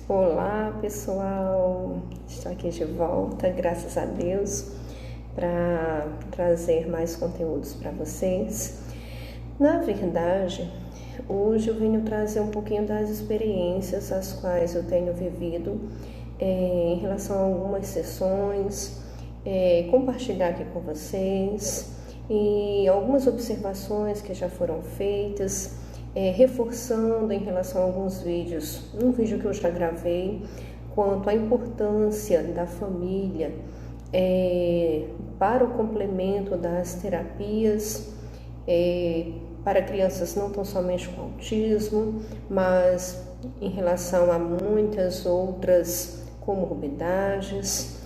Olá pessoal, estou aqui de volta, graças a Deus, para trazer mais conteúdos para vocês. Na verdade, hoje eu venho trazer um pouquinho das experiências as quais eu tenho vivido em relação a algumas sessões, compartilhar aqui com vocês e algumas observações que já foram feitas. Reforçando em relação a alguns vídeos, um vídeo que eu já gravei, quanto à importância da família para o complemento das terapias para crianças não tão somente com autismo, mas em relação a muitas outras comorbidades.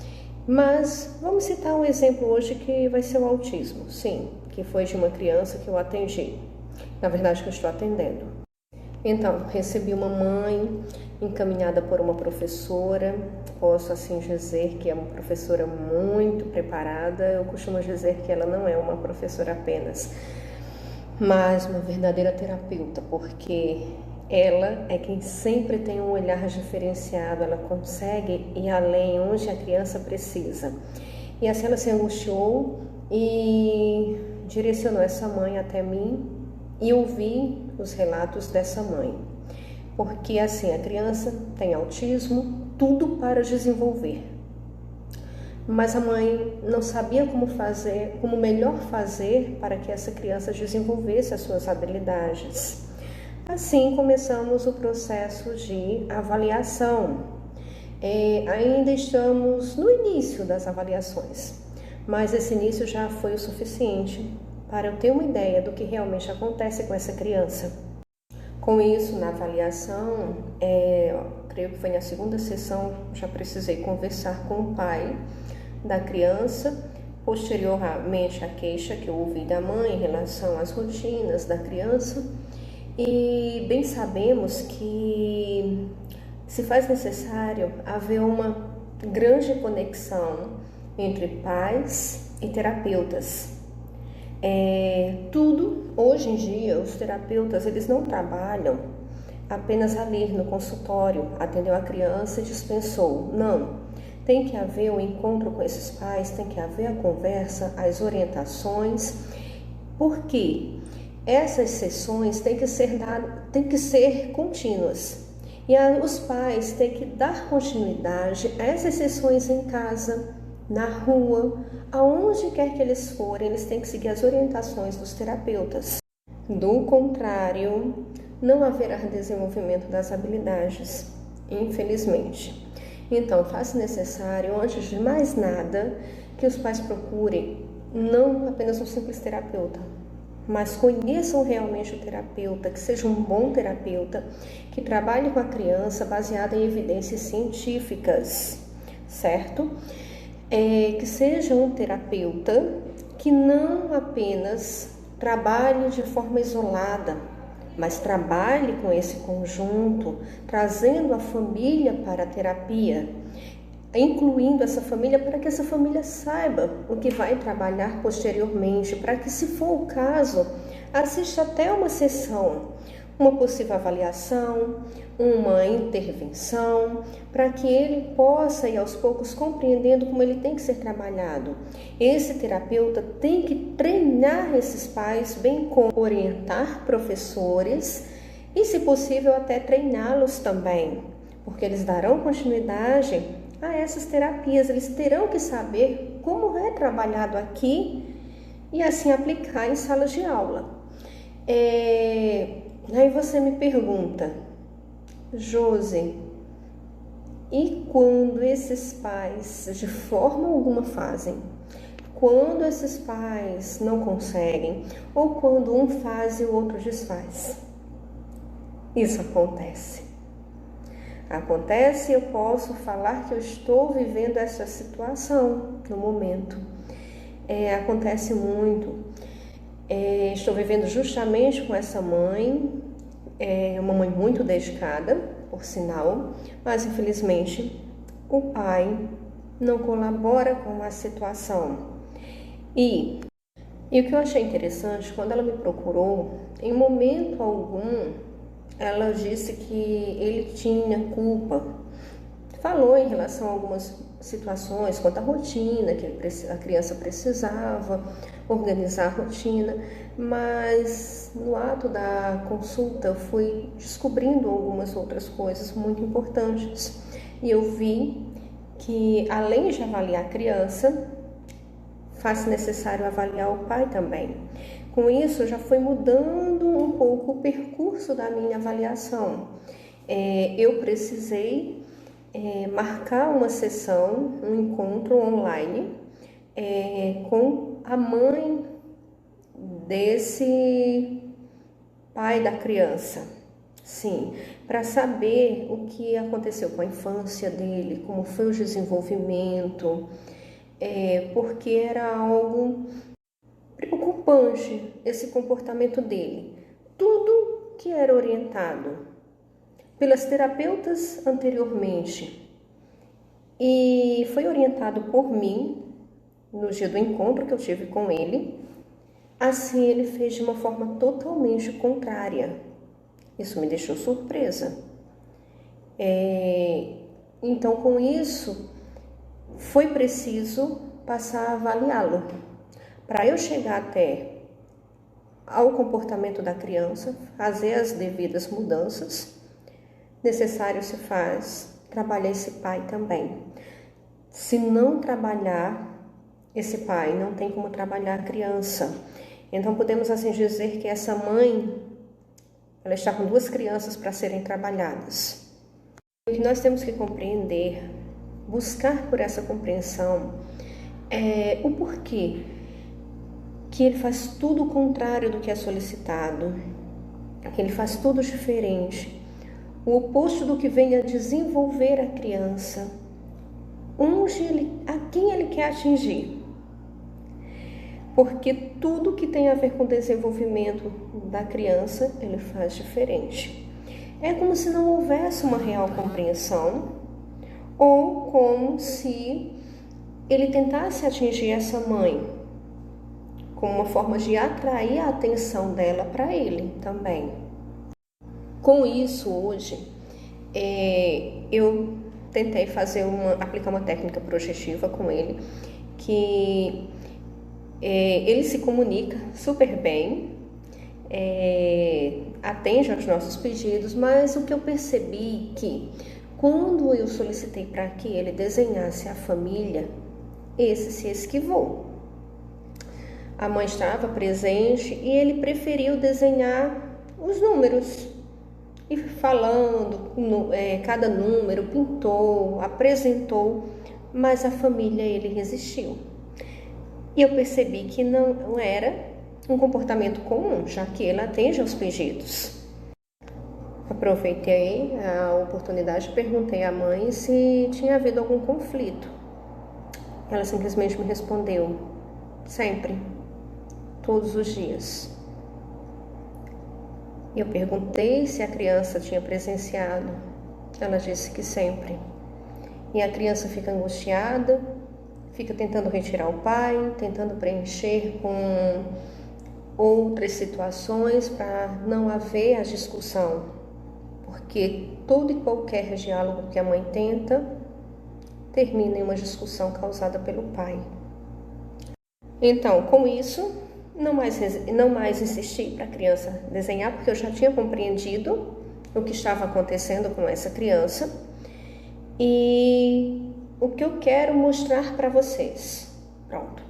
Mas vamos citar um exemplo hoje que vai ser o autismo, sim, que foi de uma criança que eu atendi. Na verdade, que eu estou atendendo. Então, recebi uma mãe encaminhada por uma professora, posso assim dizer que é uma professora muito preparada. Eu costumo dizer que ela não é uma professora apenas, mas uma verdadeira terapeuta, porque ela é quem sempre tem um olhar diferenciado, ela consegue ir além onde a criança precisa. E assim ela se angustiou e direcionou essa mãe até mim, e ouvi os relatos dessa mãe, porque assim, a criança tem autismo, tudo para desenvolver, mas a mãe não sabia como melhor fazer para que essa criança desenvolvesse as suas habilidades. Assim começamos o processo de avaliação. Ainda estamos no início das avaliações, mas esse início já foi o suficiente para eu ter uma ideia do que realmente acontece com essa criança. Com isso, na avaliação, creio que foi na segunda sessão, já precisei conversar com o pai da criança, posteriormente à queixa que eu ouvi da mãe em relação às rotinas da criança, e bem sabemos que se faz necessário haver uma grande conexão entre pais e terapeutas. Hoje em dia, os terapeutas, eles não trabalham apenas ali no consultório, atendeu a criança e dispensou. Não, tem que haver um encontro com esses pais, tem que haver a conversa, as orientações, porque essas sessões têm que ser contínuas. E os pais têm que dar continuidade a essas sessões em casa, na rua, aonde quer que eles forem, eles têm que seguir as orientações dos terapeutas. Do contrário, não haverá desenvolvimento das habilidades, infelizmente. Então, faz necessário, antes de mais nada, que os pais procurem não apenas um simples terapeuta, mas conheçam realmente o terapeuta, que seja um bom terapeuta, que trabalhe com a criança baseado em evidências científicas, certo? Que seja um terapeuta que não apenas trabalhe de forma isolada, mas trabalhe com esse conjunto, trazendo a família para a terapia, incluindo essa família para que essa família saiba o que vai trabalhar posteriormente, para que, se for o caso, assista até uma sessão, uma possível avaliação, uma intervenção, para que ele possa ir aos poucos compreendendo como ele tem que ser trabalhado. Esse terapeuta tem que treinar esses pais, bem como orientar professores e, se possível, até treiná-los também, porque eles darão continuidade a essas terapias, eles terão que saber como é trabalhado aqui e assim aplicar em salas de aula. Aí você me pergunta, Josi, e quando esses pais de forma alguma fazem? Quando esses pais não conseguem? Ou quando um faz e o outro desfaz? Isso acontece. Acontece, eu posso falar que eu estou vivendo essa situação no momento. Acontece muito. Estou vivendo justamente com essa mãe, uma mãe muito dedicada, por sinal, mas infelizmente o pai não colabora com a situação. E o que eu achei interessante, quando ela me procurou, em momento algum ela disse que ele tinha culpa. Falou em relação a algumas situações, quanto à rotina, que a criança precisava organizar a rotina, mas no ato da consulta eu fui descobrindo algumas outras coisas muito importantes. E eu vi que, além de avaliar a criança, faz necessário avaliar o pai também. Com isso, já foi mudando um pouco o percurso da minha avaliação. Eu precisei marcar uma sessão, um encontro online com a mãe desse pai da criança. Sim, para saber o que aconteceu com a infância dele, como foi o desenvolvimento, porque era algo preocupante esse comportamento dele. Tudo que era orientado pelas terapeutas anteriormente e foi orientado por mim no dia do encontro que eu tive com ele, assim ele fez de uma forma totalmente contrária. Isso me deixou surpresa. Então, com isso, foi preciso passar a avaliá-lo. Para eu chegar até ao comportamento da criança, fazer as devidas mudanças, necessário se faz trabalhar esse pai também. Se não trabalhar esse pai, não tem como trabalhar a criança. Então, podemos assim dizer que essa mãe, ela está com 2 crianças para serem trabalhadas. O que nós temos que compreender, buscar por essa compreensão, é o porquê que ele faz tudo o contrário do que é solicitado, que ele faz tudo diferente, o oposto do que vem a desenvolver a criança, a quem ele quer atingir. Porque tudo que tem a ver com o desenvolvimento da criança, ele faz diferente. É como se não houvesse uma real compreensão, ou como se ele tentasse atingir essa mãe, como uma forma de atrair a atenção dela para ele também. Com isso, hoje, eu tentei aplicar uma técnica projetiva com ele, que ele se comunica super bem, atende aos nossos pedidos, mas o que eu percebi que quando eu solicitei para que ele desenhasse a família, esse se esquivou. A mãe estava presente e ele preferiu desenhar os números. E falando cada número, pintou, apresentou, mas a família ele resistiu. E eu percebi que não era um comportamento comum, já que ele atende aos pedidos. Aproveitei a oportunidade e perguntei à mãe se tinha havido algum conflito. Ela simplesmente me respondeu: sempre, todos os dias. E eu perguntei se a criança tinha presenciado. Ela disse que sempre. E a criança fica angustiada, fica tentando retirar o pai, tentando preencher com outras situações para não haver a discussão. Porque todo e qualquer diálogo que a mãe tenta termina em uma discussão causada pelo pai. Então, com isso, não mais insisti para a criança desenhar, porque eu já tinha compreendido o que estava acontecendo com essa criança. E o que eu quero mostrar para vocês. Pronto.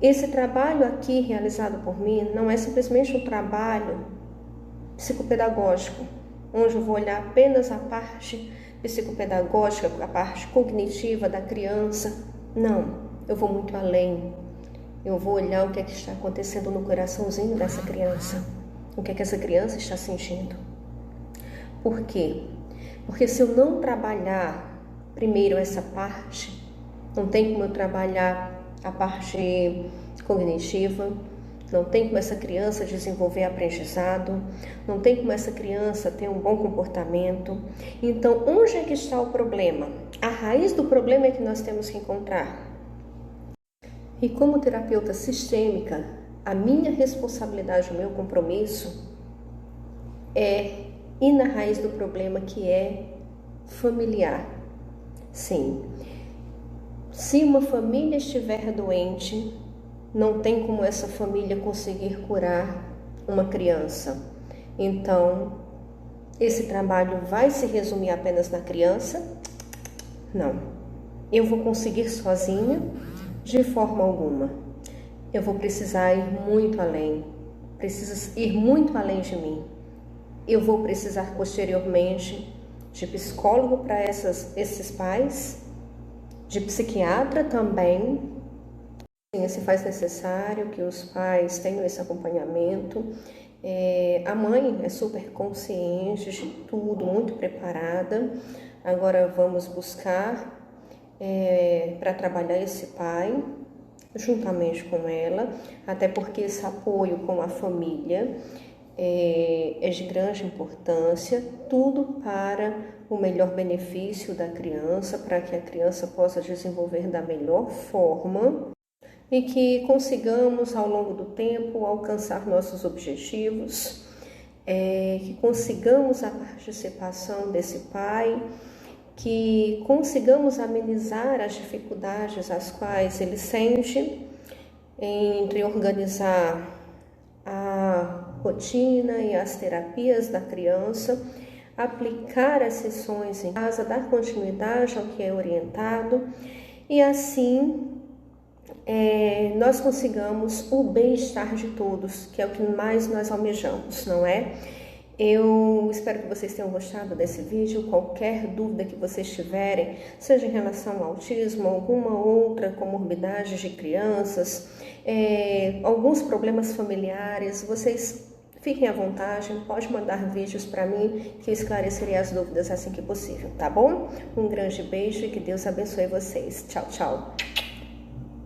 Esse trabalho aqui realizado por mim não é simplesmente um trabalho psicopedagógico, onde eu vou olhar apenas a parte psicopedagógica, a parte cognitiva da criança. Não, eu vou muito além. Eu vou olhar o que é que está acontecendo no coraçãozinho dessa criança. O que é que essa criança está sentindo. Por quê? Porque se eu não trabalhar primeiro essa parte, não tem como eu trabalhar a parte cognitiva, não tem como essa criança desenvolver aprendizado, não tem como essa criança ter um bom comportamento. Então, onde é que está o problema? A raiz do problema é que nós temos que encontrar. E como terapeuta sistêmica, a minha responsabilidade, o meu compromisso é ir na raiz do problema, que é familiar. Sim, se uma família estiver doente, não tem como essa família conseguir curar uma criança. Então, esse trabalho vai se resumir apenas na criança? Não. Eu vou conseguir sozinha? De forma alguma. Eu vou precisar ir muito além. Preciso ir muito além de mim. Eu vou precisar posteriormente de psicólogo para esses pais, de psiquiatra também. Sim, se faz necessário que os pais tenham esse acompanhamento. A mãe é super consciente de tudo, muito preparada. Agora vamos buscar para trabalhar esse pai juntamente com ela, até porque esse apoio com a família é de grande importância, tudo para o melhor benefício da criança, para que a criança possa desenvolver da melhor forma e que consigamos ao longo do tempo alcançar nossos objetivos, que consigamos a participação desse pai, que consigamos amenizar as dificuldades as quais ele sente entre organizar a rotina e as terapias da criança, aplicar as sessões em casa, dar continuidade ao que é orientado e assim nós consigamos o bem-estar de todos, que é o que mais nós almejamos, não é? Eu espero que vocês tenham gostado desse vídeo. Qualquer dúvida que vocês tiverem, seja em relação ao autismo, alguma outra comorbidade de crianças, alguns problemas familiares, vocês fiquem à vontade, pode mandar vídeos para mim que eu esclarecerei as dúvidas assim que possível, tá bom? Um grande beijo e que Deus abençoe vocês. Tchau, tchau!